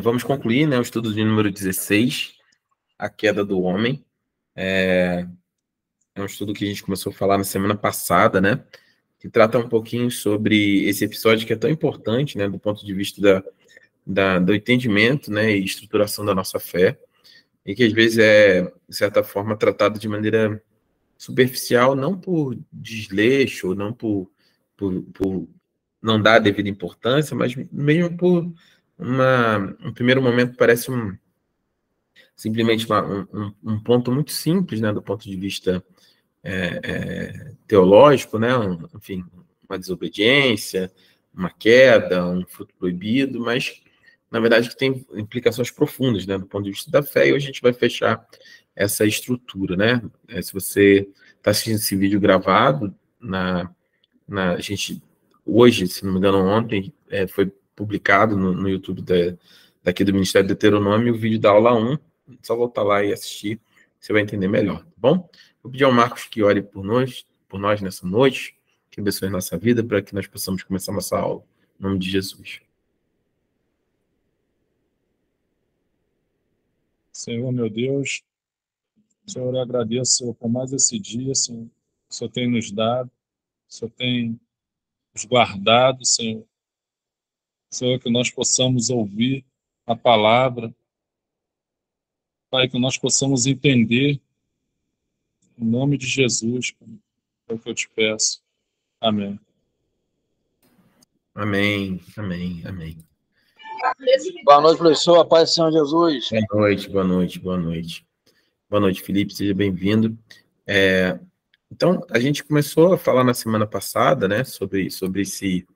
Vamos concluir, né, o estudo de número 16, a queda do homem. É um estudo que a gente começou a falar na semana passada, né, que trata um pouquinho sobre esse episódio que é tão importante, né, do ponto de vista do entendimento, né, e estruturação da nossa fé, e que às vezes é, de certa forma, tratado de maneira superficial, não por desleixo, não por não dar a devida importância, mas mesmo por um primeiro momento parece simplesmente um ponto muito simples, né, do ponto de vista teológico, né, enfim, uma desobediência, uma queda, um fruto proibido, mas, na verdade, que tem implicações profundas, né, do ponto de vista da fé, e hoje a gente vai fechar essa estrutura, né? Se você está assistindo esse vídeo gravado, a gente, hoje, se não me engano, ontem, foi publicado no YouTube daqui do Ministério do Deuteronômio o vídeo da aula 1, só voltar lá e assistir, você vai entender melhor, tá bom? Vou pedir ao Marcos que ore por nós nessa noite, que abençoe a nossa vida, para que nós possamos começar a nossa aula, em nome de Jesus. Senhor, meu Deus, Senhor, eu agradeço, Senhor, por mais esse dia, Senhor, que o Senhor tem nos dado, que o Senhor tem nos guardado, Senhor. Senhor, que nós possamos ouvir a palavra, Pai, que nós possamos entender, em nome de Jesus, é o que eu te peço. Amém. Amém, amém, amém. Boa noite, professor. A paz do Senhor Jesus. Boa noite, boa noite, boa noite. Boa noite, Felipe, seja bem-vindo. Então, a gente começou a falar na semana passada, né, sobre esse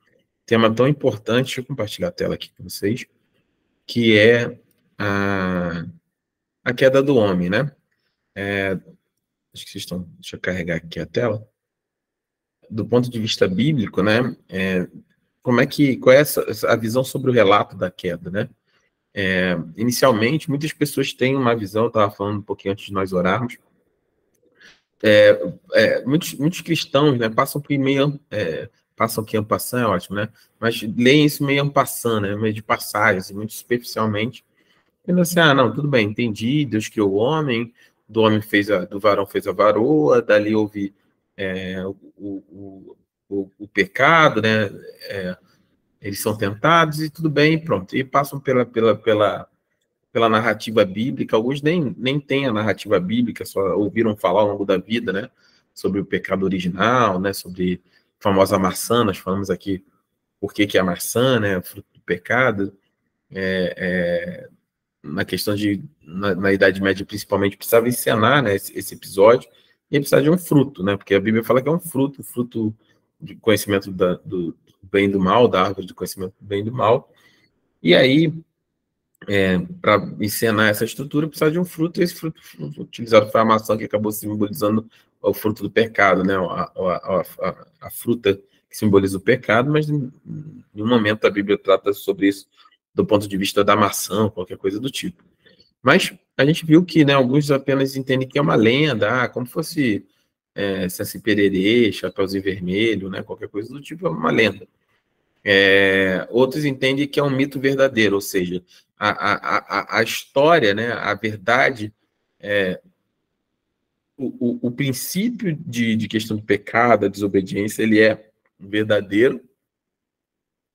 tema tão importante. Deixa eu compartilhar a tela aqui com vocês, que é a queda do homem, né? Acho que vocês estão... Deixa eu carregar aqui a tela. Do ponto de vista bíblico, né, qual é a visão sobre o relato da queda, né? Inicialmente, muitas pessoas têm uma visão, eu estava falando um pouquinho antes de nós orarmos, muitos cristãos, né, passam aqui en passant, é ótimo, né? Mas leem isso meio en passant, né? Meio de passagem, assim, muito superficialmente. Pensando assim, não, tudo bem, entendi, Deus criou o homem, do varão fez a varoa, dali houve o pecado, né? Eles são tentados e tudo bem, pronto. E passam pela narrativa bíblica. Alguns nem têm a narrativa bíblica, só ouviram falar ao longo da vida, né? Sobre o pecado original, né? Sobre a famosa maçã. Nós falamos aqui por que é a maçã, né? Fruto do pecado. Na questão na Idade Média, principalmente, precisava encenar, né, esse episódio, e precisava de um fruto, né? Porque a Bíblia fala que é um fruto de conhecimento do bem e do mal, da árvore do conhecimento do bem e do mal. E aí, para encenar essa estrutura, precisava de um fruto, e esse fruto utilizado foi a maçã, que acabou simbolizando o fruto do pecado, né? A fruta que simboliza o pecado, mas em nenhum momento a Bíblia trata sobre isso do ponto de vista da maçã, qualquer coisa do tipo. Mas a gente viu que, né, alguns apenas entendem que é uma lenda, como fosse Saci Pererê, Chapeuzinho Vermelho, né, qualquer coisa do tipo, é uma lenda. Outros entendem que é um mito verdadeiro, ou seja, a história, né, a verdade, o princípio de questão do pecado, a desobediência, ele é verdadeiro.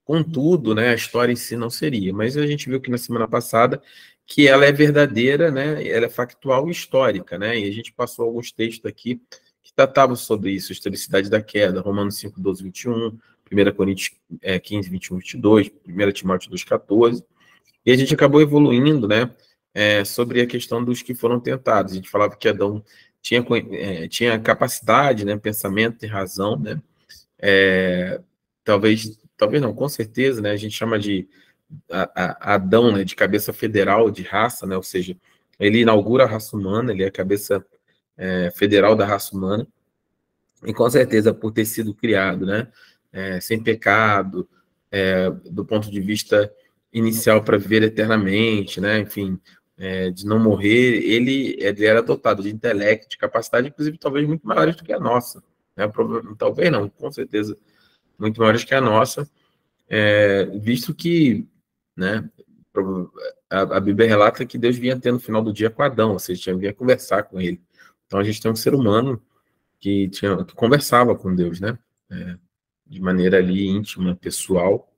Contudo, né, a história em si não seria. Mas a gente viu que na semana passada que ela é verdadeira, né, ela é factual e histórica, né, e a gente passou alguns textos aqui que tratavam sobre isso, a historicidade da queda, Romanos 5, 12, 21, 1 Coríntios 15, 21, 22, 1 Timóteo 2, 14, e a gente acabou evoluindo, né, sobre a questão dos que foram tentados. A gente falava que Adão tinha capacidade, né, pensamento e razão, né, talvez não, com certeza, né, a gente chama de Adão, né, de cabeça federal, de raça, né, ou seja, ele inaugura a raça humana, ele é a cabeça federal da raça humana, e com certeza por ter sido criado, né, sem pecado, do ponto de vista inicial para viver eternamente, né, enfim, de não morrer, ele era dotado de intelecto, de capacidade, inclusive talvez muito maiores do que a nossa, né, talvez não, com certeza muito maiores que a nossa, visto que, né, a Bíblia relata que Deus vinha ter no final do dia com Adão, ou seja, vinha conversar com ele. Então a gente tem um ser humano que conversava com Deus, né, de maneira ali íntima, pessoal.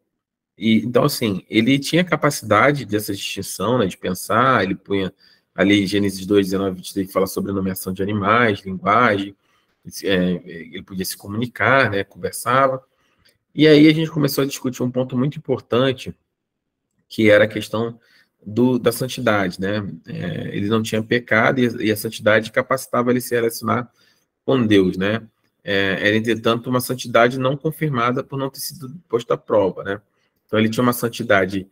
E então, assim, ele tinha capacidade dessa distinção, né, de pensar, ele punha ali Gênesis 2, 19, 23, fala sobre a nomeação de animais, linguagem, ele podia se comunicar, né, conversava. E aí a gente começou a discutir um ponto muito importante, que era a questão da santidade, né? Ele não tinha pecado e a santidade capacitava ele a se relacionar com Deus, né? Era, entretanto, uma santidade não confirmada por não ter sido posta à prova, né? Então, ele tinha uma santidade,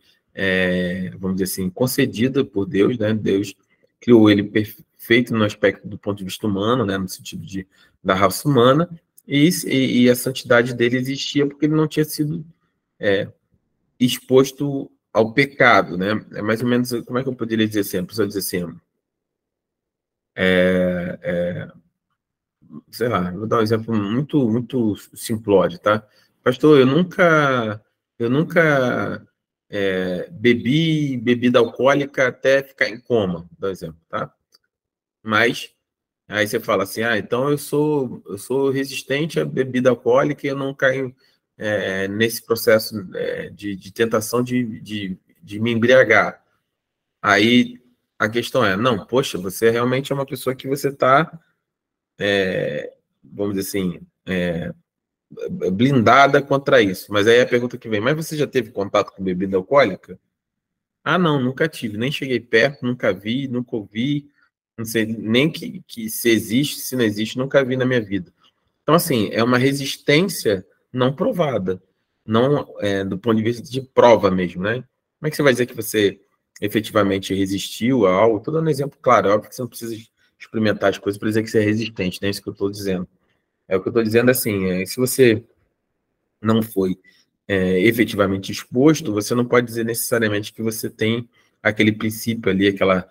vamos dizer assim, concedida por Deus, né? Deus criou ele perfeito no aspecto do ponto de vista humano, né? No sentido da raça humana, e a santidade dele existia porque ele não tinha sido exposto ao pecado, né? É mais ou menos, como é que eu poderia dizer assim? A pessoa dizer assim, sei lá, vou dar um exemplo muito, muito simplório, tá? Pastor, eu nunca bebi bebida alcoólica até ficar em coma, vou dar um exemplo, tá? Mas aí você fala assim, então eu sou resistente à bebida alcoólica e eu não caio nesse processo de tentação de me embriagar. Aí a questão não, poxa, você realmente é uma pessoa que você está, vamos dizer assim, blindada contra isso. Mas aí a pergunta que vem, mas você já teve contato com bebida alcoólica? Ah, não, nunca tive, nem cheguei perto, nunca vi, nunca ouvi, não sei nem que se existe, se não existe, nunca vi na minha vida. Então, assim, é uma resistência não provada, não do ponto de vista de prova mesmo, né? Como é que você vai dizer que você efetivamente resistiu a algo? Estou dando um exemplo claro, é óbvio que você não precisa experimentar as coisas para dizer que você é resistente, não é isso que eu estou dizendo. O que eu estou dizendo assim, se você não foi efetivamente exposto, você não pode dizer necessariamente que você tem aquele princípio ali, aquela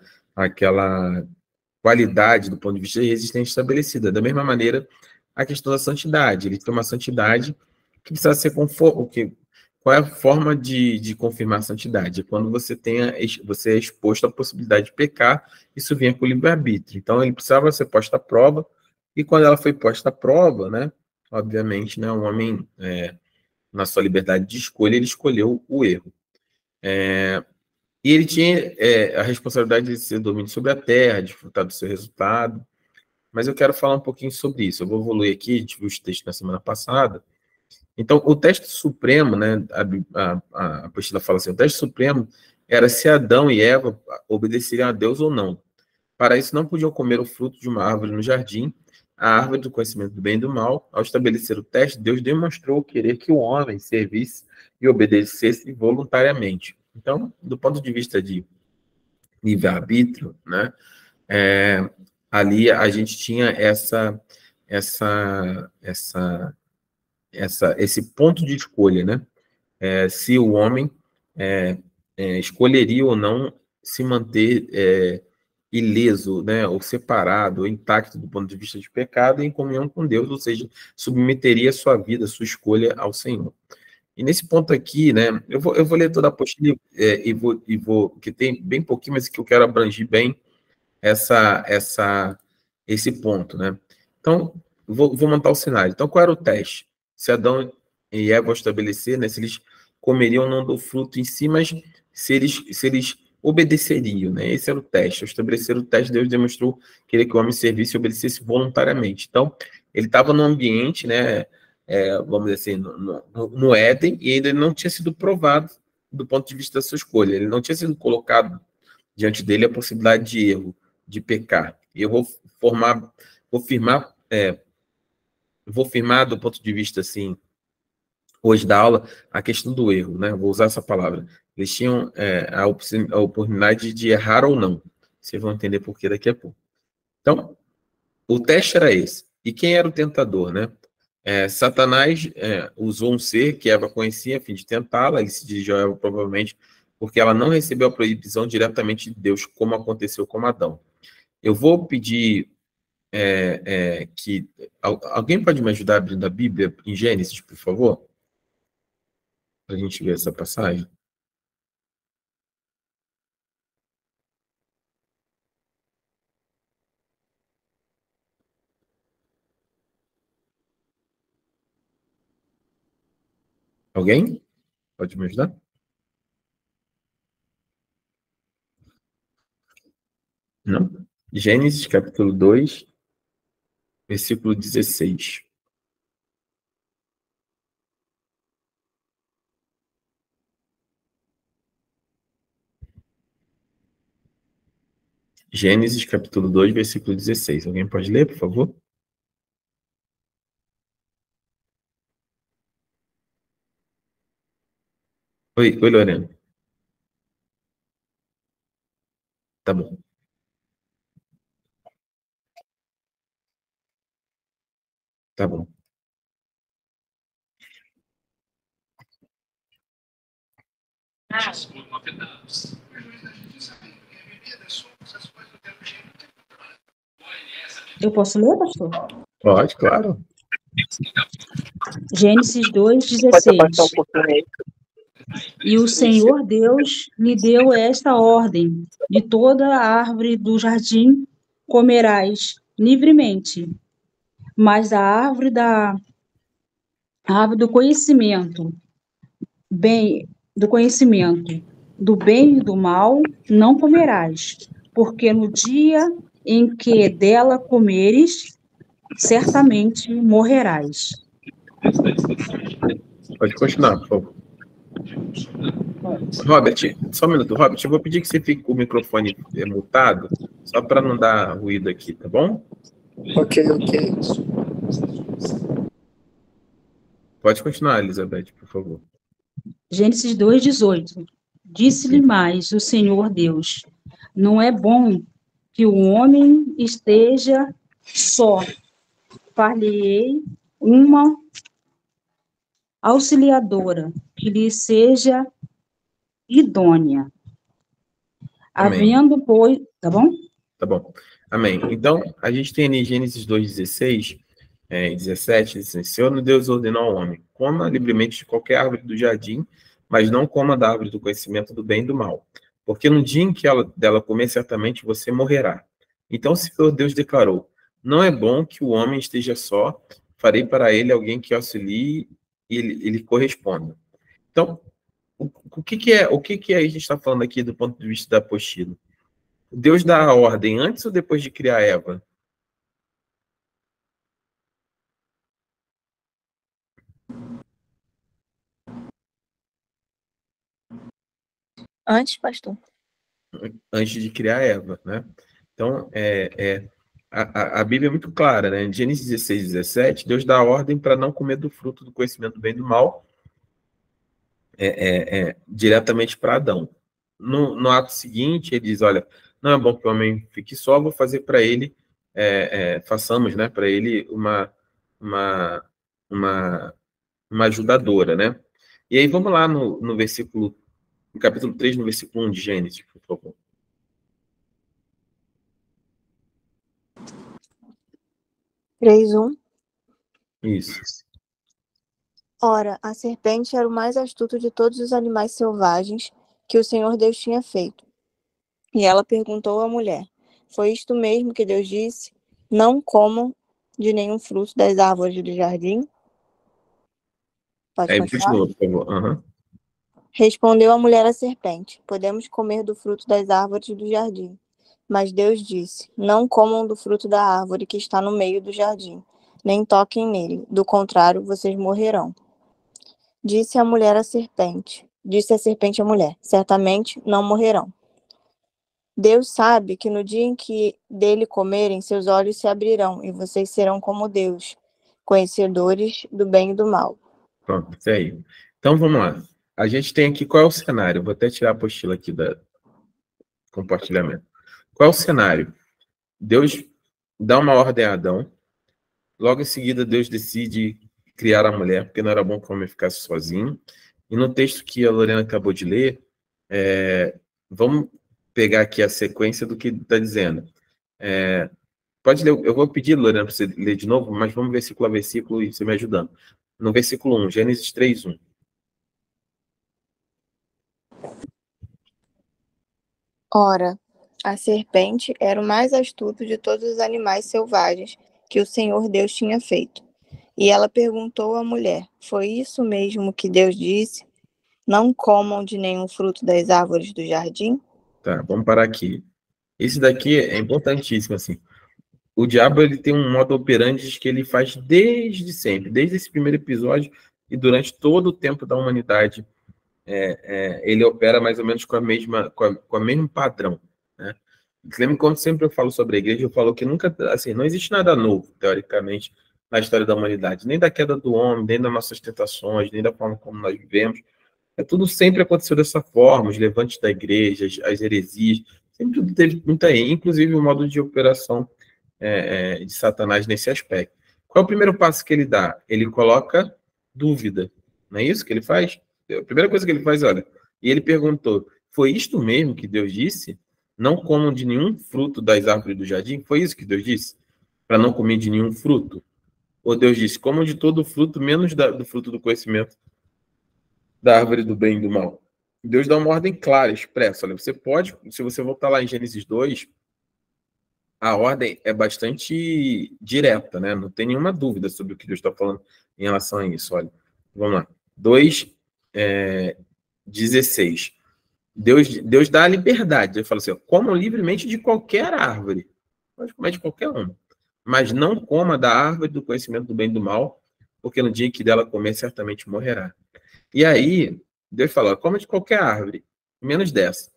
qualidade do ponto de vista de resistência estabelecida. Da mesma maneira, a questão da santidade. Ele tem uma santidade que precisa ser conforme. Qual é a forma de confirmar a santidade? É quando você é exposto à possibilidade de pecar, isso vem com o livre-arbítrio. Então, ele precisava ser posto à prova, e quando ela foi posta à prova, né, obviamente, né, um homem, na sua liberdade de escolha, ele escolheu o erro. E ele tinha a responsabilidade de ser domínio sobre a terra, de desfrutar do seu resultado. Mas eu quero falar um pouquinho sobre isso. Eu vou evoluir aqui, a gente viu os textos na semana passada. Então, o teste supremo, né, a apostila fala assim, o teste supremo era se Adão e Eva obedeceriam a Deus ou não. Para isso, não podiam comer o fruto de uma árvore no jardim, a árvore do conhecimento do bem e do mal. Ao estabelecer o teste, Deus demonstrou querer que o homem servisse e obedecesse voluntariamente. Então, do ponto de vista de livre-arbítrio, né, ali a gente tinha esse ponto de escolha, né? Se o homem escolheria ou não se manter ileso, né, ou separado, ou intacto do ponto de vista de pecado, em comunhão com Deus, ou seja, submeteria a sua vida, a sua escolha ao Senhor. E nesse ponto aqui, né, eu vou ler toda a apostila e vou, que tem bem pouquinho, mas que eu quero abranger bem esse ponto, né? Então, vou montar o cenário. Então, qual era o teste? Se Adão e Eva estabelecer, né, se eles comeriam ou não do fruto em si, mas se eles obedeceriam, né? Esse era o teste. Ao estabelecer o teste, Deus demonstrou que o homem servisse e obedecesse voluntariamente. Então, ele estava no ambiente, né, vamos dizer assim, no Éden, e ainda não tinha sido provado do ponto de vista da sua escolha. Ele não tinha sido colocado diante dele a possibilidade de erro, de pecar. E eu vou firmar do ponto de vista, assim, hoje da aula, a questão do erro, né? Vou usar essa palavra. Eles tinham a oportunidade de errar ou não. Vocês vão entender por que daqui a pouco. Então, o teste era esse. E quem era o tentador, né? Satanás usou um ser que Eva conhecia a fim de tentá-la. Ele se dirigiu a Eva provavelmente porque ela não recebeu a proibição diretamente de Deus, como aconteceu com Adão. Eu vou pedir que... Alguém pode me ajudar abrindo a Bíblia em Gênesis, por favor? Para a gente ver essa passagem. Alguém? Pode me ajudar? Não? Gênesis, capítulo 2, versículo 16. Gênesis, capítulo 2, versículo 16. Alguém pode ler, por favor? Oi, Lorena. Tá bom. Tá bom. Eu posso ler, pastor? Pode, claro. Gênesis 2, Pode 16. abaixar um pouquinho aí. E o Senhor Deus lhe deu esta ordem: de toda a árvore do jardim comerás livremente, mas a árvore do conhecimento, do conhecimento do bem e do mal não comerás, porque no dia em que dela comeres, certamente morrerás. Pode continuar, por favor. Robert, só um minuto. Robert, eu vou pedir que você fique com o microfone mutado, só para não dar ruído aqui, tá bom? Ok. Pode continuar, Elizabeth, por favor. Gênesis 2:18. Disse-lhe mais o Senhor Deus: não é bom que o homem esteja só. Far-lhe-ei uma auxiliadora que lhe seja idônea. Amém. Havendo, pois, tá bom? Tá bom. Amém. Então, a gente tem ali Gênesis 2:16 e 17, diz assim, Senhor Deus ordenou ao homem, coma livremente de qualquer árvore do jardim, mas não coma da árvore do conhecimento do bem e do mal, porque no dia em que dela comer, certamente você morrerá. Então o Senhor Deus declarou, não é bom que o homem esteja só, farei para ele alguém que auxilie e ele corresponda. Então, o que a gente está falando aqui do ponto de vista da apostila? Deus dá a ordem antes ou depois de criar Eva? Antes, pastor. Antes de criar Eva, né? Então, a Bíblia é muito clara, né? Em Gênesis 16:17, Deus dá a ordem para não comer do fruto do conhecimento do bem e do mal diretamente para Adão. No ato seguinte, ele diz, olha, não é bom que o homem fique só, vou fazer para ele, façamos, né, para ele uma ajudadora, né? E aí vamos lá no capítulo 3, no versículo 1 de Gênesis, por favor. 3:1. Isso. Ora, a serpente era o mais astuto de todos os animais selvagens que o Senhor Deus tinha feito. E ela perguntou à mulher: foi isto mesmo que Deus disse? Não comam de nenhum fruto das árvores do jardim? Pode Aí, continuar? continua, por favor. Uhum. Respondeu a mulher à serpente: podemos comer do fruto das árvores do jardim. Mas Deus disse: não comam do fruto da árvore que está no meio do jardim, nem toquem nele, do contrário, vocês morrerão. Disse a serpente à mulher: certamente não morrerão. Deus sabe que no dia em que dele comerem, seus olhos se abrirão, e vocês serão como Deus, conhecedores do bem e do mal. Pronto, isso aí. Então, vamos lá. A gente tem aqui, qual é o cenário? Eu vou até tirar a apostila aqui do compartilhamento. Qual é o cenário? Deus dá uma ordem a Adão, logo em seguida Deus decide criar a mulher, porque não era bom que o homem ficasse sozinho. E no texto que a Lorena acabou de ler, vamos pegar aqui a sequência do que está dizendo. Pode ler, eu vou pedir, Lorena, para você ler de novo, mas vamos versículo a versículo e você me ajudando. No versículo 1, Gênesis 3:1. Ora, a serpente era o mais astuto de todos os animais selvagens que o Senhor Deus tinha feito. E ela perguntou à mulher: foi isso mesmo que Deus disse? Não comam de nenhum fruto das árvores do jardim? Tá, vamos parar aqui. Esse daqui é importantíssimo, assim. O diabo, ele tem um modo operandi que ele faz desde sempre, desde esse primeiro episódio e durante todo o tempo da humanidade. Ele opera mais ou menos com o mesmo padrão, né? Lembra quando sempre eu falo sobre a igreja, eu falo que nunca, assim, não existe nada novo, teoricamente, na história da humanidade, nem da queda do homem, nem das nossas tentações, nem da forma como nós vivemos. Tudo sempre aconteceu dessa forma, os levantes da igreja, as heresias, sempre tudo teve muito aí, inclusive o modo de operação de Satanás nesse aspecto. Qual é o primeiro passo que ele dá? Ele coloca dúvida, não é isso que ele faz? A primeira coisa que ele faz, olha, e ele perguntou, foi isto mesmo que Deus disse? Não comam de nenhum fruto das árvores do jardim? Foi isso que Deus disse? Para não comer de nenhum fruto? Ou Deus disse, comam de todo fruto, menos do fruto do conhecimento da árvore do bem e do mal? Deus dá uma ordem clara, expressa. Olha, você pode, se você voltar lá em Gênesis 2, a ordem é bastante direta, né? Não tem nenhuma dúvida sobre o que Deus está falando em relação a isso. Olha, vamos lá. 2:16. Deus dá a liberdade. Ele fala assim, comam livremente de qualquer árvore. Pode comer de qualquer uma. Mas não coma da árvore do conhecimento do bem e do mal, porque no dia que dela comer, certamente morrerá. E aí, Deus fala, coma de qualquer árvore, menos dessa.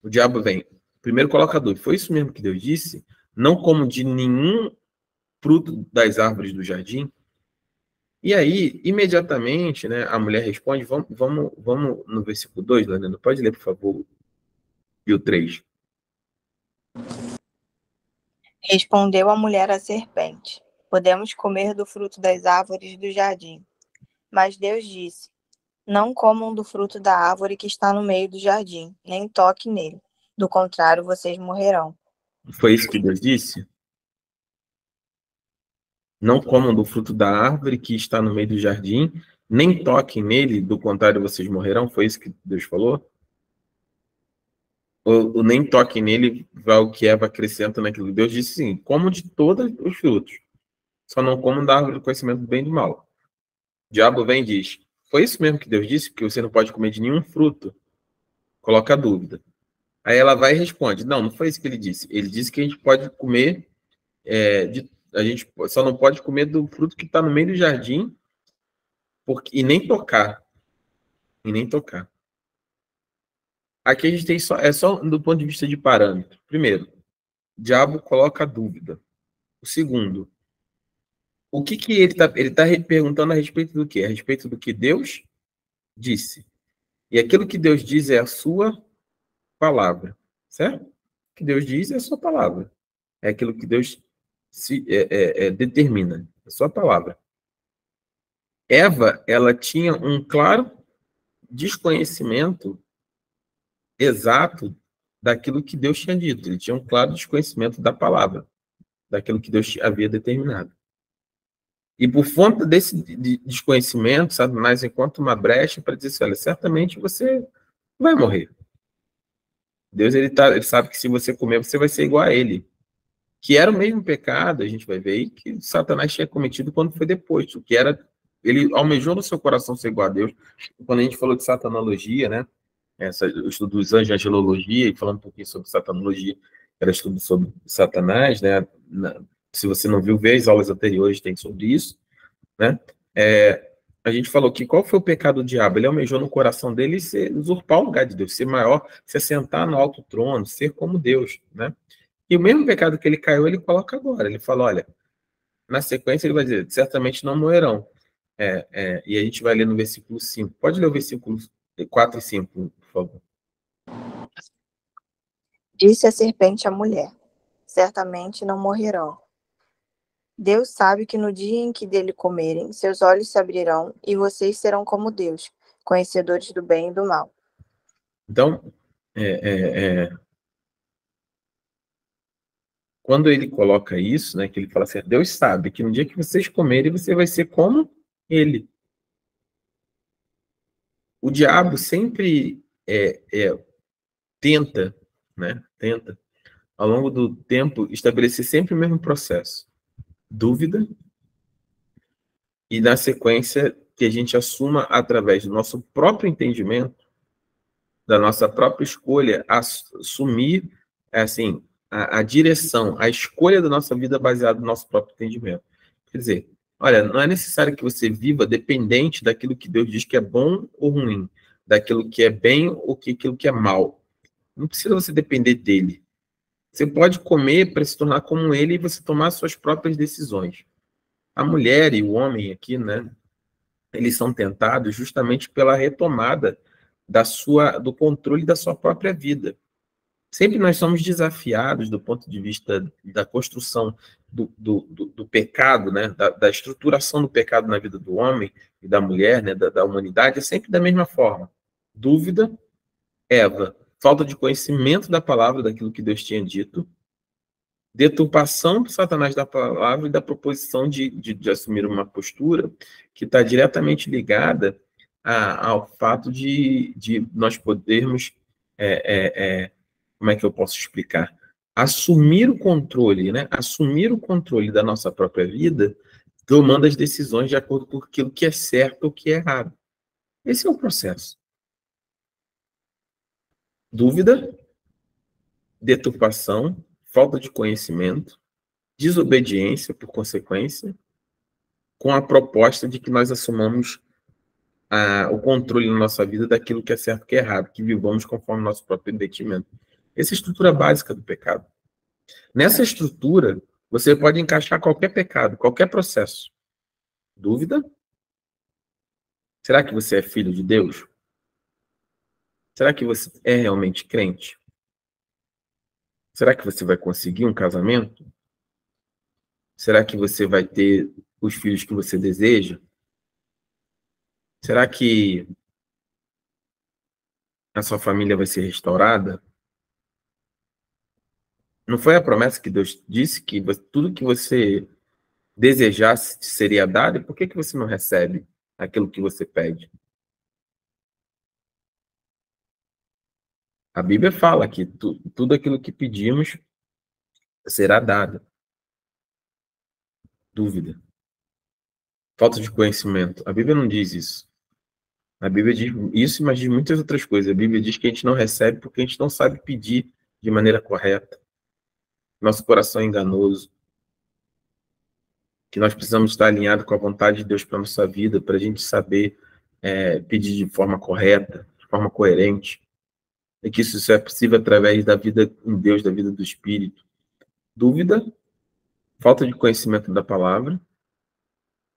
O diabo vem, primeiro coloca a dúvida, foi isso mesmo que Deus disse? Não como de nenhum fruto das árvores do jardim? E aí, imediatamente, né, a mulher responde, vamos no versículo 2, Leonardo, pode ler, por favor, e o 3. Respondeu a mulher à serpente: podemos comer do fruto das árvores do jardim. Mas Deus disse: não comam do fruto da árvore que está no meio do jardim, nem toquem nele. Do contrário, vocês morrerão. Foi isso que Deus disse? Não comam do fruto da árvore que está no meio do jardim, nem toquem nele, do contrário, vocês morrerão? Foi isso que Deus falou? O nem toquem nele vai o que Eva acrescenta naquilo. Deus disse sim, comam de todos os frutos, só não comam da árvore do conhecimento do bem e do mal. O diabo vem e diz, foi isso mesmo que Deus disse, que você não pode comer de nenhum fruto? Coloca a dúvida. Aí ela vai e responde, não foi isso que ele disse. Ele disse que a gente pode comer, a gente só não pode comer do fruto que está no meio do jardim, e nem tocar. E nem tocar. Aqui a gente tem só do ponto de vista de parâmetro. Primeiro, o diabo coloca a dúvida. O segundo, o que ele está perguntando a respeito do quê? A respeito do que Deus disse. E aquilo que Deus diz é a sua palavra, certo? O que Deus diz é a sua palavra. É aquilo que Deus determina, a sua palavra. Eva, ela tinha um claro desconhecimento exato daquilo que Deus tinha dito. Ele tinha um claro desconhecimento da palavra, daquilo que Deus havia determinado. E por conta desse desconhecimento, Satanás encontra uma brecha para dizer assim, olha, certamente você vai morrer. Deus ele sabe que se você comer, você vai ser igual a ele. Que era o mesmo pecado, a gente vai ver aí, que Satanás tinha cometido quando foi depois. O que era, ele almejou no seu coração ser igual a Deus. Quando a gente falou de satanologia, né? O estudo dos anjos, angelologia, e falando um pouquinho sobre satanologia, era estudo sobre Satanás, né? Se você não viu, vê as aulas anteriores, tem sobre isso, né? A gente falou que qual foi o pecado do diabo? Ele almejou no coração dele usurpar o lugar de Deus, ser maior, se assentar no alto trono, ser como Deus, né? E o mesmo pecado que ele caiu, ele coloca agora. Ele fala, olha, na sequência ele vai dizer, certamente não morrerão. E a gente vai ler no versículo 5. Pode ler o versículo 4 e 5, por favor. Disse a serpente à mulher: certamente não morrerão. Deus sabe que no dia em que dele comerem, seus olhos se abrirão e vocês serão como Deus, conhecedores do bem e do mal. Então, quando ele coloca isso, né, que ele fala assim, Deus sabe que no dia que vocês comerem, você vai ser como ele. O diabo sempre tenta, né, ao longo do tempo, estabelecer sempre o mesmo processo. Dúvida, e na sequência que a gente assuma através do nosso próprio entendimento, da nossa própria escolha, assumir assim, a direção, a escolha da nossa vida baseada no nosso próprio entendimento. Quer dizer, olha, não é necessário que você viva dependente daquilo que Deus diz que é bom ou ruim, daquilo que é bem ou aquilo que é mal. Não precisa você depender dele. Você pode comer para se tornar como ele e você tomar suas próprias decisões. A mulher e o homem aqui, né, eles são tentados justamente pela retomada do controle da sua própria vida. Sempre nós somos desafiados do ponto de vista da construção do pecado, né, da estruturação do pecado na vida do homem e da mulher, né, da humanidade, é sempre da mesma forma. Dúvida, Eva, falta de conhecimento da palavra, daquilo que Deus tinha dito, deturpação por Satanás da palavra e da proposição de assumir uma postura que está diretamente ligada ao fato de nós podermos, como é que eu posso explicar? Assumir o controle, né? Assumir o controle da nossa própria vida, tomando as decisões de acordo com aquilo que é certo ou que é errado. Esse é o processo. Dúvida, deturpação, falta de conhecimento, desobediência, por consequência, com a proposta de que nós assumamos o controle na nossa vida daquilo que é certo e que é errado, que vivamos conforme o nosso próprio entendimento. Essa é a estrutura básica do pecado. Nessa estrutura, você pode encaixar qualquer pecado, qualquer processo. Dúvida? Será que você é filho de Deus? Será que você é realmente crente? Será que você vai conseguir um casamento? Será que você vai ter os filhos que você deseja? Será que a sua família vai ser restaurada? Não foi a promessa que Deus disse que tudo que você desejasse seria dado? E por que você não recebe aquilo que você pede? A Bíblia fala que tudo aquilo que pedimos será dado. Dúvida. Falta de conhecimento. A Bíblia não diz isso. A Bíblia diz isso, mas diz muitas outras coisas. A Bíblia diz que a gente não recebe porque a gente não sabe pedir de maneira correta. Nosso coração é enganoso. Que nós precisamos estar alinhados com a vontade de Deus para a nossa vida, para a gente saber pedir de forma correta, de forma coerente. E que isso é possível através da vida em Deus, da vida do Espírito. Dúvida, falta de conhecimento da palavra,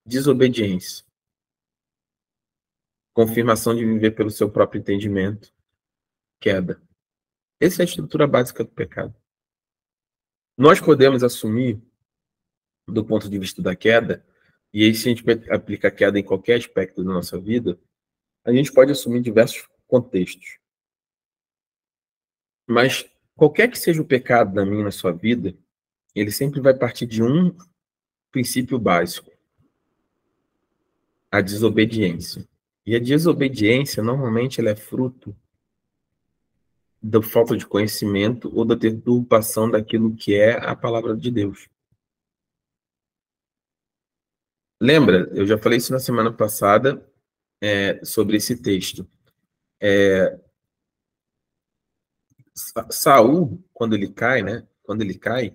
desobediência, confirmação de viver pelo seu próprio entendimento, queda. Essa é a estrutura básica do pecado. Nós podemos assumir, do ponto de vista da queda, e aí se a gente aplica a queda em qualquer aspecto da nossa vida, a gente pode assumir diversos contextos. Mas qualquer que seja o pecado na minha e na sua vida, ele sempre vai partir de um princípio básico: a desobediência. E a desobediência, normalmente, ela é fruto da falta de conhecimento ou da deturpação daquilo que é a palavra de Deus. Lembra? Eu já falei isso na semana passada sobre esse texto. Saul, quando ele cai, né? Quando ele cai,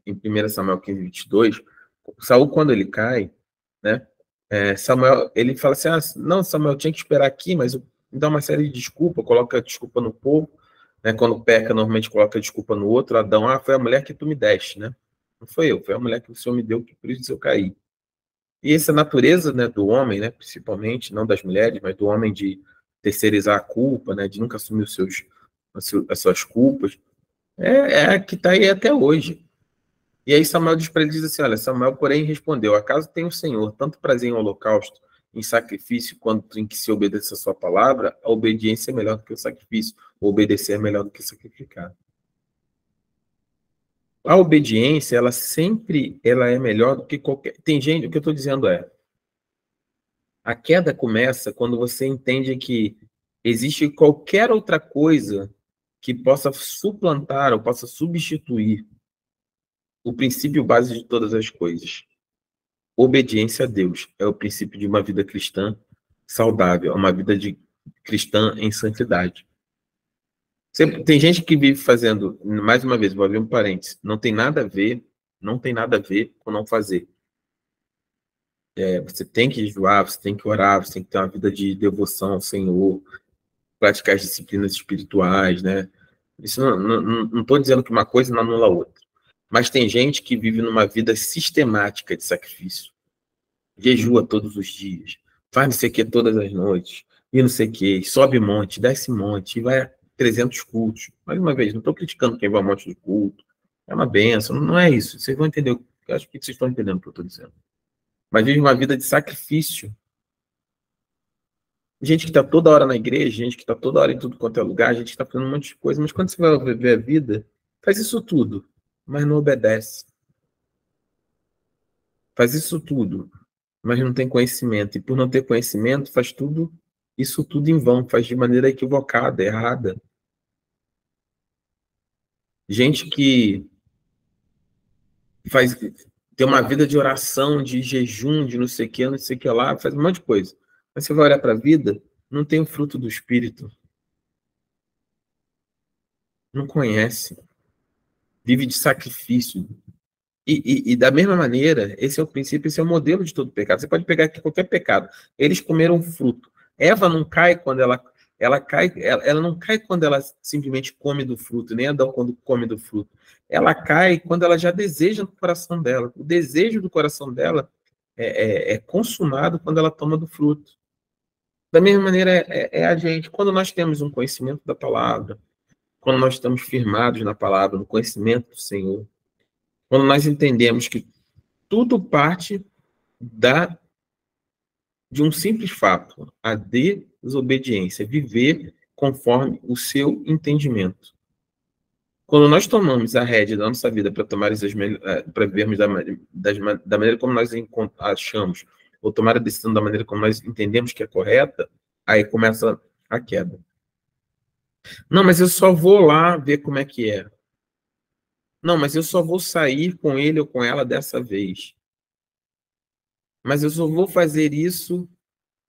em 1 Samuel 15, 22, Saul, quando ele cai, né? Samuel, ele fala assim, não, Samuel, tinha que esperar aqui, mas me dá uma série de desculpas, coloca desculpa no povo, né? Quando peca, normalmente coloca desculpa no outro. Adão, foi a mulher que tu me deste, né? Não foi eu, foi a mulher que o Senhor me deu, que por isso eu caí. E essa natureza, né, do homem, né, principalmente, não das mulheres, mas do homem de terceirizar a culpa, né, de nunca assumir os seus as suas culpas, é a que está aí até hoje. E aí Samuel diz para ele, diz assim, olha, Samuel, porém, respondeu, acaso tem o Senhor tanto prazer em holocausto, em sacrifício, quanto em que se obedeça a sua palavra? A obediência é melhor do que o sacrifício, obedecer é melhor do que sacrificar. A obediência, ela é melhor do que qualquer... Tem gente, o que eu estou dizendo é, a queda começa quando você entende que existe qualquer outra coisa que possa suplantar ou possa substituir o princípio base de todas as coisas. Obediência a Deus é o princípio de uma vida cristã saudável, uma vida de cristã em santidade. Tem gente que vive fazendo, mais uma vez, vou abrir um parênteses, não tem nada a ver com não fazer. Você tem que jejuar, você tem que orar, você tem que ter uma vida de devoção ao Senhor, praticar as disciplinas espirituais, né? Isso não estou dizendo que uma coisa não anula a outra. Mas tem gente que vive numa vida sistemática de sacrifício. Jejua todos os dias, faz não sei o que todas as noites, e não sei o que, sobe monte, desce monte, e vai a 300 cultos. Mais uma vez, não estou criticando quem vai a um monte de culto. É uma benção, não é isso. Vocês vão entender, eu acho que vocês estão entendendo o que eu estou dizendo. Mas vive uma vida de sacrifício. Gente que está toda hora na igreja, gente que está toda hora em tudo quanto é lugar, gente que está fazendo um monte de coisa, mas quando você vai viver a vida, faz isso tudo, mas não obedece. Faz isso tudo, mas não tem conhecimento. E por não ter conhecimento, faz isso tudo em vão, faz de maneira equivocada, errada. Gente que tem uma vida de oração, de jejum, de não sei o que lá, faz um monte de coisa. Mas você vai olhar para a vida, não tem o fruto do Espírito. Não conhece. Vive de sacrifício. E da mesma maneira, esse é o princípio, esse é o modelo de todo pecado. Você pode pegar aqui qualquer pecado. Eles comeram fruto. Eva não cai quando ela não cai quando ela simplesmente come do fruto, nem Adão quando come do fruto. Ela cai quando ela já deseja no coração dela. O desejo do coração dela é consumado quando ela toma do fruto. Da mesma maneira é a gente. Quando nós temos um conhecimento da palavra, quando nós estamos firmados na palavra, no conhecimento do Senhor, quando nós entendemos que tudo parte de um simples fato, a desobediência, viver conforme o seu entendimento. Quando nós tomamos a rédea da nossa vida para vivermos da maneira como nós achamos, ou tomar a decisão da maneira como nós entendemos que é correta, aí começa a queda. Não, mas eu só vou lá ver como é que é. Não, mas eu só vou sair com ele ou com ela dessa vez. Mas eu só vou fazer isso.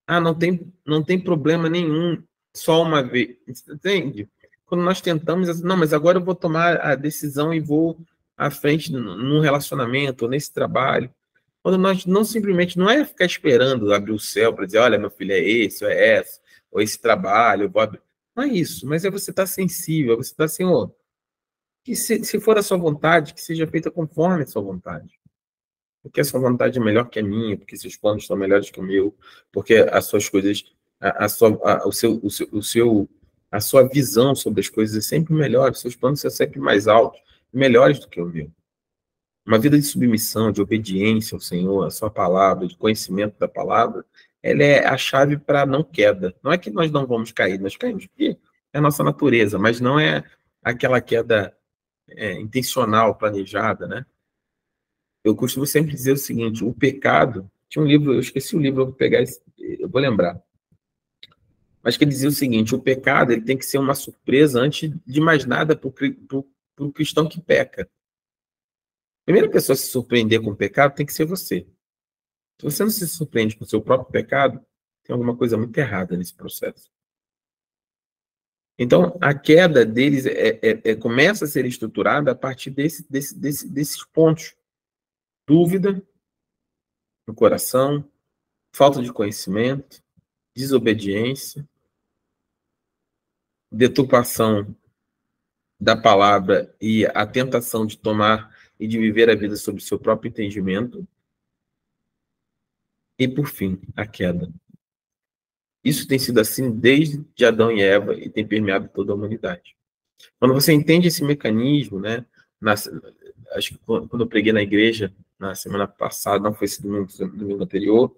Ah, não tem problema nenhum, só uma vez. Entende? Quando nós tentamos, não, mas agora eu vou tomar a decisão e vou à frente num relacionamento, ou nesse trabalho. Quando nós não é ficar esperando abrir o céu para dizer, olha, meu filho é esse, ou é essa, ou esse trabalho, eu vou abrir. Não é isso, mas é você estar sensível, você estar assim, ó, que se for a sua vontade, que seja feita conforme a sua vontade. Porque a sua vontade é melhor que a minha, porque seus planos são melhores que o meu, porque as suas coisas, a sua visão sobre as coisas é sempre melhor, os seus planos são sempre mais altos, melhores do que o meu. Uma vida de submissão, de obediência ao Senhor, à sua palavra, de conhecimento da palavra, ela é a chave para a não queda. Não é que nós não vamos cair, nós caímos porque é a nossa natureza, mas não é aquela queda intencional, planejada, né? Eu costumo sempre dizer o seguinte, o pecado... Tinha um livro, eu esqueci o livro, eu vou lembrar. Mas que ele dizia o seguinte, o pecado ele tem que ser uma surpresa antes de mais nada para o cristão que peca. A primeira pessoa a se surpreender com o pecado tem que ser você. Se você não se surpreende com o seu próprio pecado, tem alguma coisa muito errada nesse processo. Então, a queda deles começa a ser estruturada a partir desses pontos. Dúvida no coração, falta de conhecimento, desobediência, deturpação da palavra e a tentação de tomar e de viver a vida sob o seu próprio entendimento. E, por fim, a queda. Isso tem sido assim desde Adão e Eva e tem permeado toda a humanidade. Quando você entende esse mecanismo, né? Acho que quando eu preguei na igreja, na semana passada, não foi esse domingo anterior,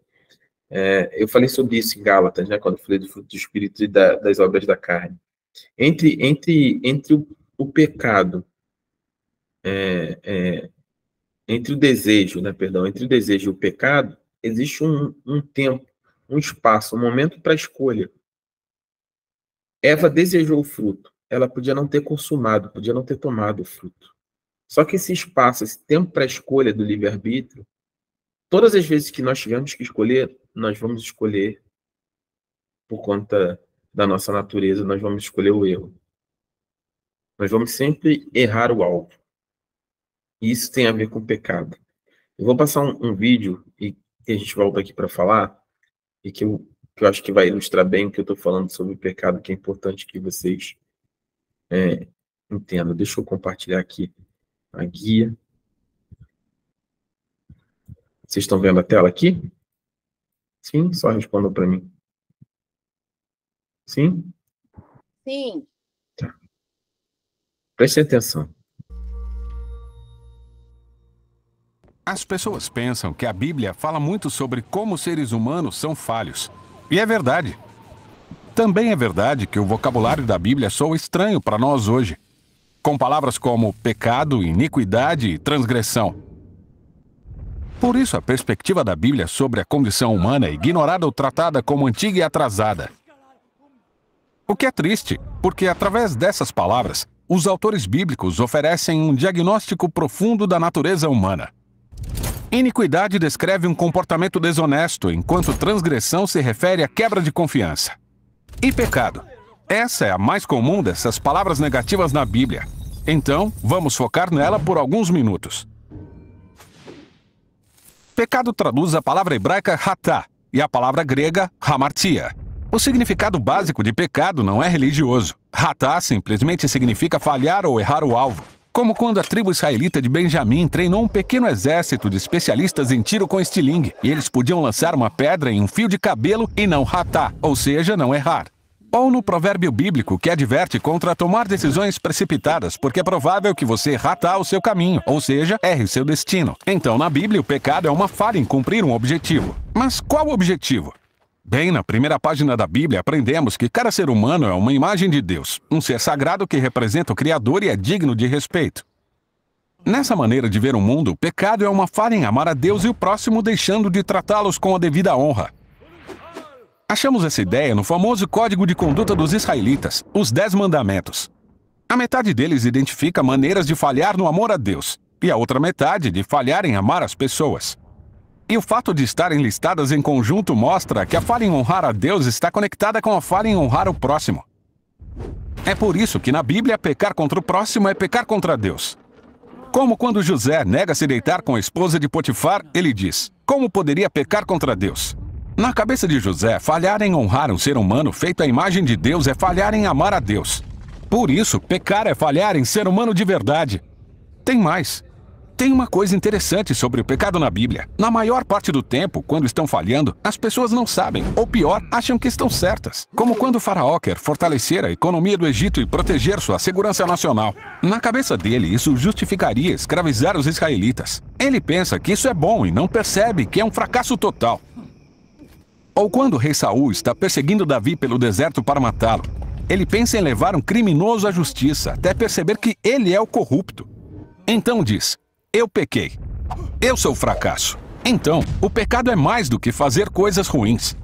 eu falei sobre isso em Gálatas, né? Quando eu falei do fruto do Espírito e das obras da carne. Entre o pecado, entre o desejo, né? Perdão, entre o desejo e o pecado, existe um tempo, um espaço, um momento para escolha. Eva desejou o fruto. Ela podia não ter consumado, podia não ter tomado o fruto. Só que esse espaço, esse tempo para escolha do livre-arbítrio, todas as vezes que nós tivermos que escolher, nós vamos escolher por conta da nossa natureza, nós vamos escolher o erro. Nós vamos sempre errar o alvo. E isso tem a ver com o pecado. Eu vou passar um vídeo e que a gente volta aqui para falar, e que eu acho que vai ilustrar bem o que eu estou falando sobre o pecado, que é importante que vocês entendam. Deixa eu compartilhar aqui a guia. Vocês estão vendo a tela aqui? Sim? Só respondam para mim. Sim? Sim. Tá. Prestem atenção. As pessoas pensam que a Bíblia fala muito sobre como os seres humanos são falhos. E é verdade. Também é verdade que o vocabulário da Bíblia soa estranho para nós hoje, com palavras como pecado, iniquidade e transgressão. Por isso, a perspectiva da Bíblia sobre a condição humana é ignorada ou tratada como antiga e atrasada. O que é triste, porque através dessas palavras, os autores bíblicos oferecem um diagnóstico profundo da natureza humana. Iniquidade descreve um comportamento desonesto, enquanto transgressão se refere à quebra de confiança. E pecado? Essa é a mais comum dessas palavras negativas na Bíblia. Então, vamos focar nela por alguns minutos. Pecado traduz a palavra hebraica hatá e a palavra grega hamartia. O significado básico de pecado não é religioso. Hatá simplesmente significa falhar ou errar o alvo. Como quando a tribo israelita de Benjamim treinou um pequeno exército de especialistas em tiro com estilingue, e eles podiam lançar uma pedra em um fio de cabelo e não hatá, ou seja, não errar. Ou no provérbio bíblico que adverte contra tomar decisões precipitadas, porque é provável que você hatá o seu caminho, ou seja, erre o seu destino. Então, na Bíblia, o pecado é uma falha em cumprir um objetivo. Mas qual objetivo? Bem, na primeira página da Bíblia, aprendemos que cada ser humano é uma imagem de Deus, um ser sagrado que representa o Criador e é digno de respeito. Nessa maneira de ver o mundo, o pecado é uma falha em amar a Deus e o próximo, deixando de tratá-los com a devida honra. Achamos essa ideia no famoso Código de Conduta dos Israelitas, os 10 Mandamentos. A metade deles identifica maneiras de falhar no amor a Deus, e a outra metade de falhar em amar as pessoas. E o fato de estarem listadas em conjunto mostra que a falha em honrar a Deus está conectada com a falha em honrar o próximo. É por isso que na Bíblia pecar contra o próximo é pecar contra Deus. Como quando José nega se deitar com a esposa de Potifar, ele diz: como poderia pecar contra Deus? Na cabeça de José, falhar em honrar um ser humano feito à imagem de Deus é falhar em amar a Deus. Por isso, pecar é falhar em ser humano de verdade. Tem mais. Tem uma coisa interessante sobre o pecado na Bíblia. Na maior parte do tempo, quando estão falhando, as pessoas não sabem, ou pior, acham que estão certas. Como quando o faraó quer fortalecer a economia do Egito e proteger sua segurança nacional. Na cabeça dele, isso justificaria escravizar os israelitas. Ele pensa que isso é bom e não percebe que é um fracasso total. Ou quando o rei Saul está perseguindo Davi pelo deserto para matá-lo. Ele pensa em levar um criminoso à justiça, até perceber que ele é o corrupto. Então diz: eu pequei. Eu sou o fracasso. Então, o pecado é mais do que fazer coisas ruins.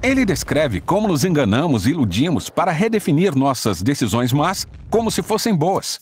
Ele descreve como nos enganamos e iludimos para redefinir nossas decisões más como se fossem boas.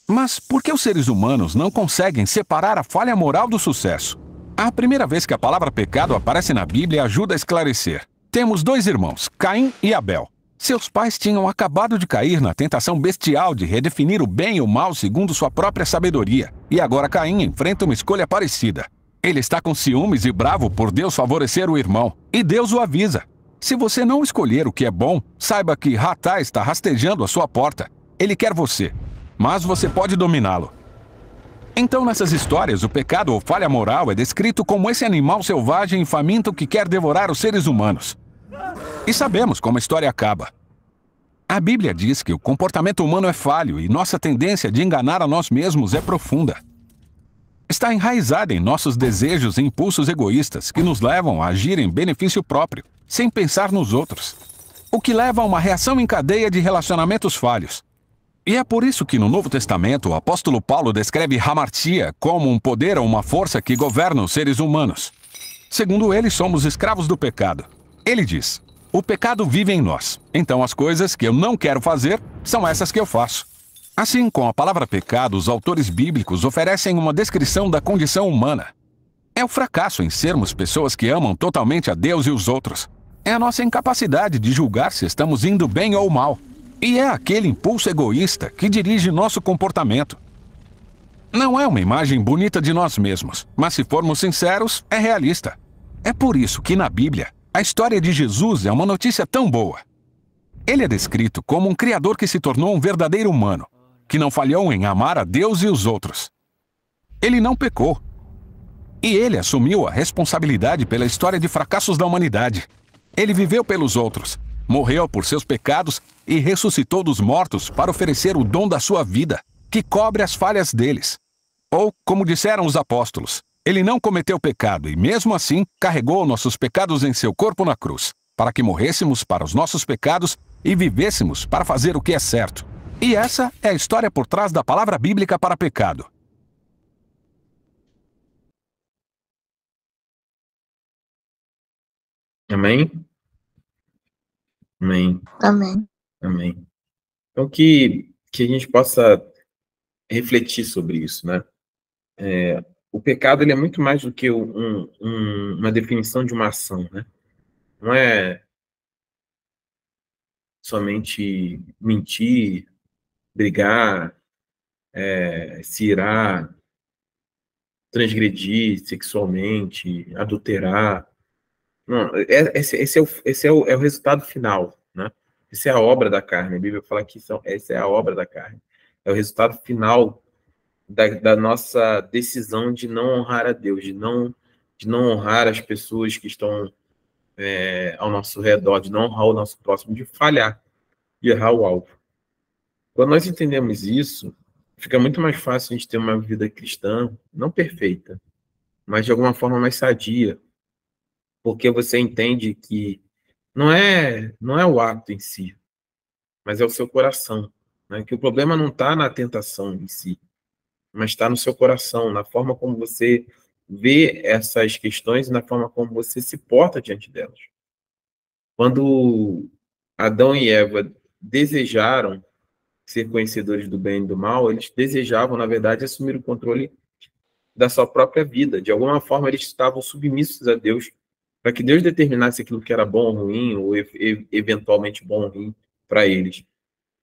Mas por que os seres humanos não conseguem separar a falha moral do sucesso? A primeira vez que a palavra pecado aparece na Bíblia ajuda a esclarecer. Temos 2 irmãos, Caim e Abel. Seus pais tinham acabado de cair na tentação bestial de redefinir o bem e o mal segundo sua própria sabedoria. E agora Caim enfrenta uma escolha parecida. Ele está com ciúmes e bravo por Deus favorecer o irmão. E Deus o avisa: se você não escolher o que é bom, saiba que Hatá está rastejando à sua porta. Ele quer você, mas você pode dominá-lo. Então, nessas histórias, o pecado ou falha moral é descrito como esse animal selvagem e faminto que quer devorar os seres humanos. E sabemos como a história acaba. A Bíblia diz que o comportamento humano é falho e nossa tendência de enganar a nós mesmos é profunda. Está enraizada em nossos desejos e impulsos egoístas que nos levam a agir em benefício próprio, sem pensar nos outros, o que leva a uma reação em cadeia de relacionamentos falhos. E é por isso que no Novo Testamento o apóstolo Paulo descreve hamartia como um poder ou uma força que governa os seres humanos. Segundo ele, somos escravos do pecado. Ele diz: o pecado vive em nós, então as coisas que eu não quero fazer são essas que eu faço. Assim, com a palavra pecado, os autores bíblicos oferecem uma descrição da condição humana. É o fracasso em sermos pessoas que amam totalmente a Deus e os outros. É a nossa incapacidade de julgar se estamos indo bem ou mal. E é aquele impulso egoísta que dirige nosso comportamento. Não é uma imagem bonita de nós mesmos, mas se formos sinceros, é realista. É por isso que na Bíblia, a história de Jesus é uma notícia tão boa. Ele é descrito como um criador que se tornou um verdadeiro humano, que não falhou em amar a Deus e os outros. Ele não pecou. E ele assumiu a responsabilidade pela história de fracassos da humanidade. Ele viveu pelos outros, morreu por seus pecados e ressuscitou dos mortos para oferecer o dom da sua vida, que cobre as falhas deles. Ou, como disseram os apóstolos, ele não cometeu pecado e, mesmo assim, carregou nossos pecados em seu corpo na cruz, para que morrêssemos para os nossos pecados e vivêssemos para fazer o que é certo. E essa é a história por trás da palavra bíblica para pecado. Amém? Amém. Amém. Amém. Então, que a gente possa refletir sobre isso, né? O pecado, ele é muito mais do que uma definição de uma ação, né? Não é somente mentir, brigar, se irar, transgredir sexualmente, adulterar. Não, esse é o resultado final, né? Essa é a obra da carne. A Bíblia fala que essa é a obra da carne. É o resultado final da nossa decisão de não honrar a Deus, de não honrar as pessoas que estão ao nosso redor, de não honrar o nosso próximo, de falhar, de errar o alvo. Quando nós entendemos isso, fica muito mais fácil a gente ter uma vida cristã, não perfeita, mas de alguma forma mais sadia, porque você entende que não é o ato em si, mas é o seu coração, né? Que o problema não está na tentação em si, mas está no seu coração, na forma como você vê essas questões e na forma como você se porta diante delas. Quando Adão e Eva desejaram ser conhecedores do bem e do mal, eles desejavam, na verdade, assumir o controle da sua própria vida. De alguma forma, eles estavam submissos a Deus, para que Deus determinasse aquilo que era bom ou ruim, ou eventualmente bom ou ruim para eles.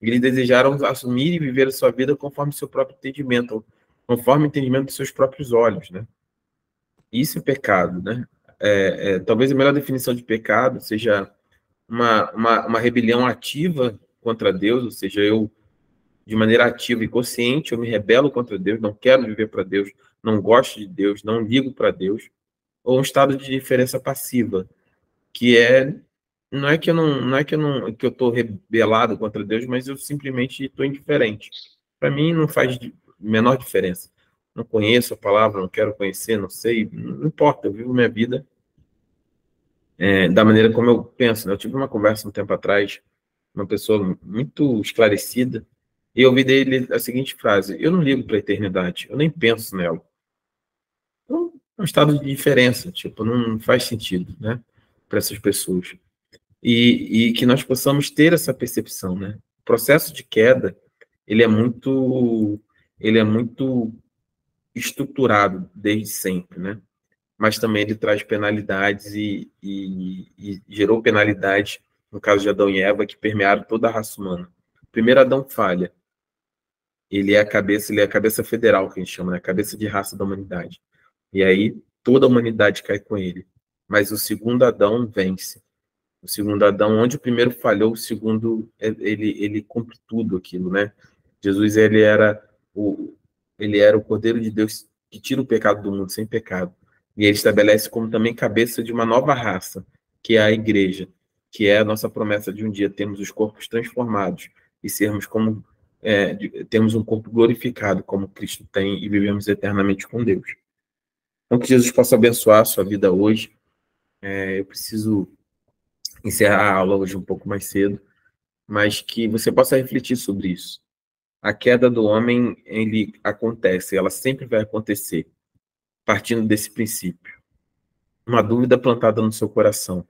Eles desejaram assumir e viver a sua vida conforme o seu próprio entendimento, conforme o entendimento dos seus próprios olhos, né? Isso é pecado, né? Talvez a melhor definição de pecado seja uma rebelião ativa contra Deus, ou seja, eu, de maneira ativa e consciente, eu me rebelo contra Deus, não quero viver para Deus, não gosto de Deus, não ligo para Deus, ou um estado de diferença passiva, que não é que eu estou rebelado contra Deus, mas eu simplesmente estou indiferente. Para mim não faz menor diferença. Não conheço a palavra, não quero conhecer, não sei, não importa, eu vivo minha vida da maneira como eu penso, né? Eu tive uma conversa um tempo atrás, uma pessoa muito esclarecida, e eu ouvi dele a seguinte frase: eu não ligo para a eternidade, eu nem penso nela. Então, é um estado de diferença, tipo, não faz sentido, né, para essas pessoas. E que nós possamos ter essa percepção, né? O processo de queda, ele é muito estruturado desde sempre, né? Mas também ele traz penalidades e gerou penalidades, no caso de Adão e Eva, que permearam toda a raça humana. Primeiro, Adão falha. Ele é a cabeça federal, que a gente chama, né? A cabeça de raça da humanidade. E aí, toda a humanidade cai com ele. Mas o segundo Adão vence. O segundo Adão, onde o primeiro falhou, o segundo, ele cumpre tudo aquilo, né? Jesus, ele era o Cordeiro de Deus que tira o pecado do mundo sem pecado. E ele estabelece como também cabeça de uma nova raça, que é a igreja, que é a nossa promessa de um dia termos os corpos transformados e sermos como termos um corpo glorificado como Cristo tem e vivemos eternamente com Deus. Então, que Jesus possa abençoar a sua vida hoje. Eu preciso encerrar a aula hoje um pouco mais cedo, mas que você possa refletir sobre isso. A queda do homem, ele acontece, ela sempre vai acontecer, partindo desse princípio. Uma dúvida plantada no seu coração.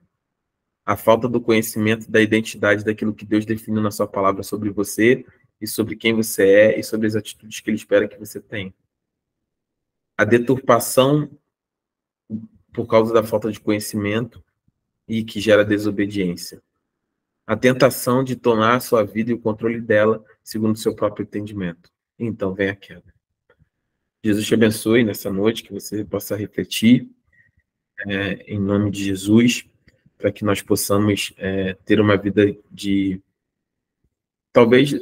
A falta do conhecimento da identidade daquilo que Deus define na sua palavra sobre você e sobre quem você é e sobre as atitudes que Ele espera que você tenha. A deturpação por causa da falta de conhecimento e que gera desobediência. A tentação de tomar a sua vida e o controle dela segundo o seu próprio entendimento. Então vem a queda. Jesus te abençoe nessa noite, que você possa refletir em nome de Jesus, para que nós possamos ter uma vida de, talvez,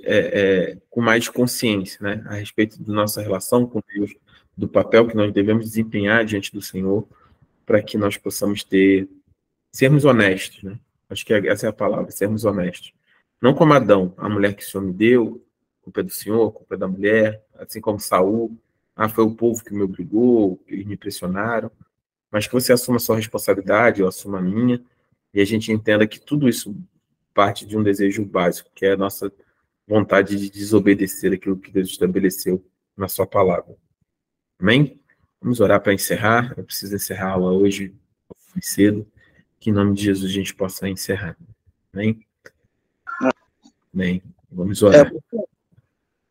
com mais consciência, né, a respeito da nossa relação com Deus, do papel que nós devemos desempenhar diante do Senhor, para que nós possamos sermos honestos, né? Acho que essa é a palavra, sermos honestos. Não como Adão, a mulher que o Senhor me deu, culpa é do Senhor, culpa é da mulher, assim como Saul, foi o povo que me obrigou, que eles me pressionaram, mas que você assuma a sua responsabilidade, eu assumo a minha, e a gente entenda que tudo isso parte de um desejo básico, que é a nossa vontade de desobedecer aquilo que Deus estabeleceu na sua palavra. Amém? Vamos orar para encerrar. Eu preciso encerrar a aula hoje mais cedo, que em nome de Jesus a gente possa encerrar. Amém? Amém. Vamos orar.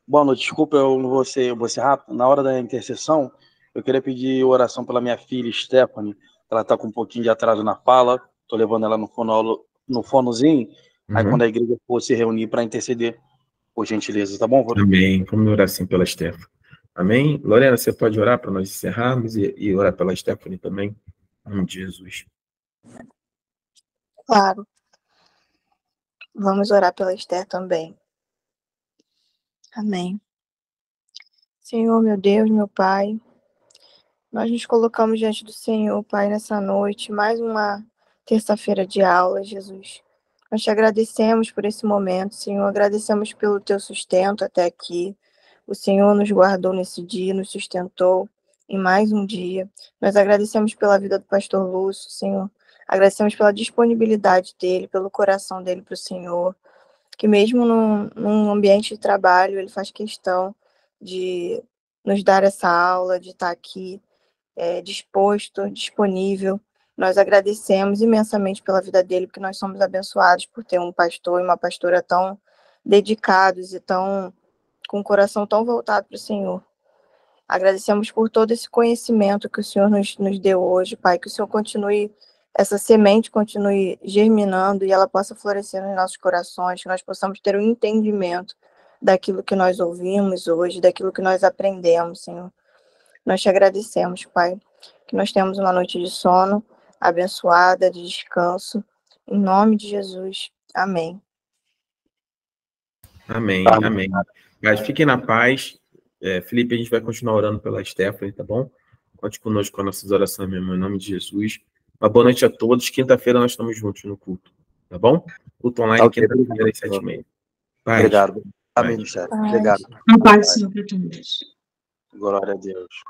Boa noite, desculpa, eu não vou ser rápido. Na hora da intercessão, eu queria pedir oração pela minha filha, Stephanie. Ela está com um pouquinho de atraso na fala. Estou levando ela no fonozinho. Aí quando a igreja for se reunir para interceder, por gentileza, tá bom? Amém. Vamos orar assim pela Stephanie. Amém? Lorena, você pode orar para nós encerrarmos e orar pela Stephanie também? Em nome de Jesus. Claro. Vamos orar pela Esther também. Amém. Senhor, meu Deus, meu Pai, nós nos colocamos diante do Senhor, Pai, nessa noite, mais uma terça-feira de aula, Jesus. Nós te agradecemos por esse momento, Senhor, agradecemos pelo teu sustento até aqui. O Senhor nos guardou nesse dia, nos sustentou em mais um dia. Nós agradecemos pela vida do pastor Lúcio, Senhor. Agradecemos pela disponibilidade dele, pelo coração dele para o Senhor. Que mesmo num ambiente de trabalho, ele faz questão de nos dar essa aula, de estar aqui disposto, disponível. Nós agradecemos imensamente pela vida dele, porque nós somos abençoados por ter um pastor e uma pastora tão dedicados e com o coração tão voltado para o Senhor. Agradecemos por todo esse conhecimento que o Senhor nos deu hoje, Pai, que o Senhor essa semente continue germinando e ela possa florescer nos nossos corações, que nós possamos ter um entendimento daquilo que nós ouvimos hoje, daquilo que nós aprendemos, Senhor. Nós te agradecemos, Pai, que nós temos uma noite de sono abençoada, de descanso, em nome de Jesus. Amém. Amém, amém. Mas fiquem na paz. Felipe, a gente vai continuar orando pela Stephanie, tá bom? Conte conosco com as nossas orações, meu irmão, em nome de Jesus. Uma boa noite a todos. Quinta-feira nós estamos juntos no culto, tá bom? Culto online, quinta-feira às 7h30. Obrigado. Amém, Michel. Obrigado. Uma paz do Senhor para todos. Glória a Deus.